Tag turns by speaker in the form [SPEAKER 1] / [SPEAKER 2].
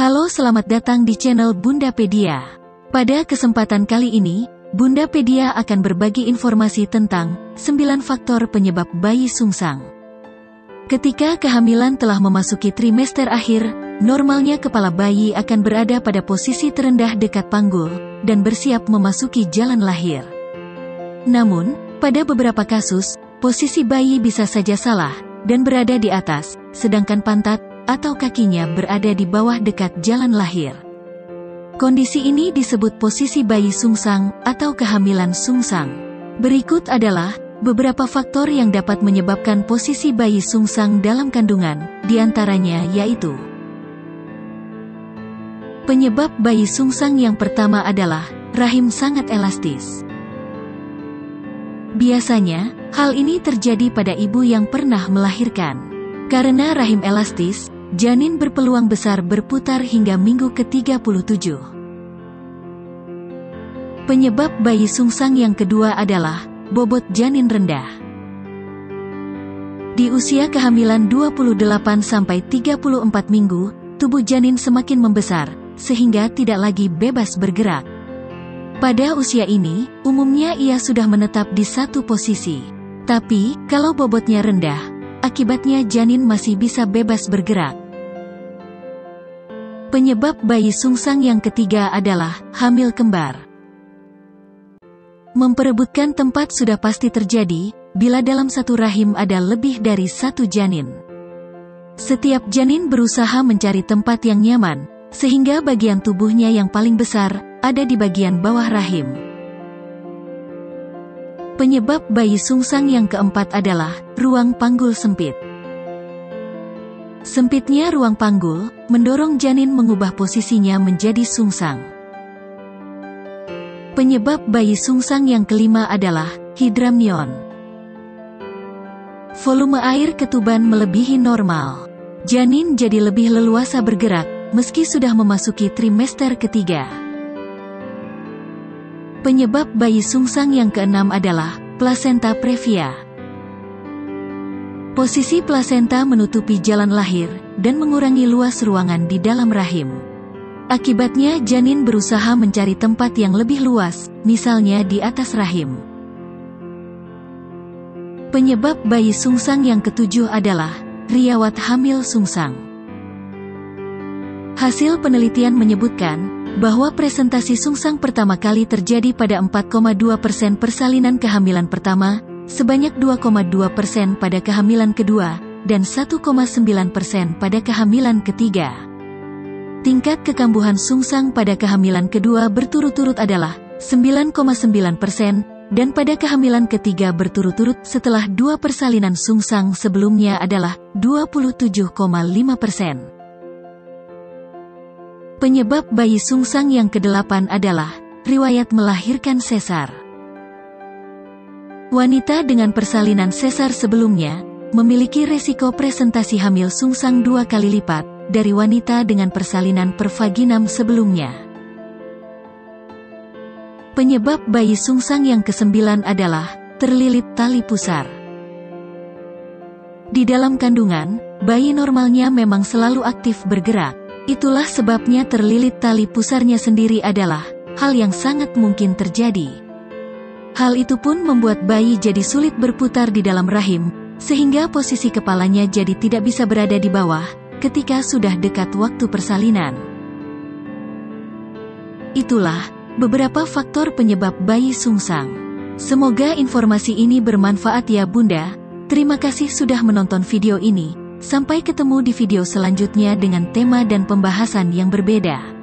[SPEAKER 1] Halo, selamat datang di channel Bundapedia. Pada kesempatan kali ini, Bundapedia akan berbagi informasi tentang 9 faktor penyebab bayi sungsang. Ketika kehamilan telah memasuki trimester akhir, normalnya kepala bayi akan berada pada posisi terendah dekat panggul, dan bersiap memasuki jalan lahir. Namun, pada beberapa kasus, posisi bayi bisa saja salah, dan berada di atas, sedangkan pantat atau kakinya berada di bawah dekat jalan lahir. Kondisi ini disebut posisi bayi sungsang atau kehamilan sungsang. Berikut adalah beberapa faktor yang dapat menyebabkan posisi bayi sungsang dalam kandungan, diantaranya yaitu: penyebab bayi sungsang yang pertama adalah rahim sangat elastis. Biasanya, hal ini terjadi pada ibu yang pernah melahirkan. Karena rahim elastis, janin berpeluang besar berputar hingga minggu ke-37. Penyebab bayi sungsang yang kedua adalah bobot janin rendah. Di usia kehamilan 28-34 minggu, tubuh janin semakin membesar, sehingga tidak lagi bebas bergerak. Pada usia ini, umumnya ia sudah menetap di satu posisi. Tapi, kalau bobotnya rendah, akibatnya janin masih bisa bebas bergerak. Penyebab bayi sungsang yang ketiga adalah hamil kembar. Memperebutkan tempat sudah pasti terjadi bila dalam satu rahim ada lebih dari satu janin. Setiap janin berusaha mencari tempat yang nyaman, sehingga bagian tubuhnya yang paling besar ada di bagian bawah rahim. Penyebab bayi sungsang yang keempat adalah ruang panggul sempit. Sempitnya ruang panggul mendorong janin mengubah posisinya menjadi sungsang. Penyebab bayi sungsang yang kelima adalah hidramnion. Volume air ketuban melebihi normal. Janin jadi lebih leluasa bergerak meski sudah memasuki trimester ketiga. Penyebab bayi sungsang yang keenam adalah plasenta previa. Posisi plasenta menutupi jalan lahir dan mengurangi luas ruangan di dalam rahim. Akibatnya janin berusaha mencari tempat yang lebih luas, misalnya di atas rahim. Penyebab bayi sungsang yang ketujuh adalah riawat hamil sungsang. Hasil penelitian menyebutkan bahwa presentasi sungsang pertama kali terjadi pada 4,2% persalinan kehamilan pertama, sebanyak 2,2% pada kehamilan kedua, dan 1,9% pada kehamilan ketiga. Tingkat kekambuhan sungsang pada kehamilan kedua berturut-turut adalah 9,9%, dan pada kehamilan ketiga berturut-turut setelah 2 persalinan sungsang sebelumnya adalah 27,5%. Penyebab bayi sungsang yang kedelapan adalah riwayat melahirkan sesar. Wanita dengan persalinan sesar sebelumnya memiliki resiko presentasi hamil sungsang 2 kali lipat dari wanita dengan persalinan pervaginam sebelumnya. Penyebab bayi sungsang yang kesembilan adalah terlilit tali pusar. Di dalam kandungan, bayi normalnya memang selalu aktif bergerak. Itulah sebabnya terlilit tali pusarnya sendiri adalah hal yang sangat mungkin terjadi. Hal itu pun membuat bayi jadi sulit berputar di dalam rahim, sehingga posisi kepalanya jadi tidak bisa berada di bawah ketika sudah dekat waktu persalinan. Itulah beberapa faktor penyebab bayi sungsang. Semoga informasi ini bermanfaat ya Bunda. Terima kasih sudah menonton video ini. Sampai ketemu di video selanjutnya dengan tema dan pembahasan yang berbeda.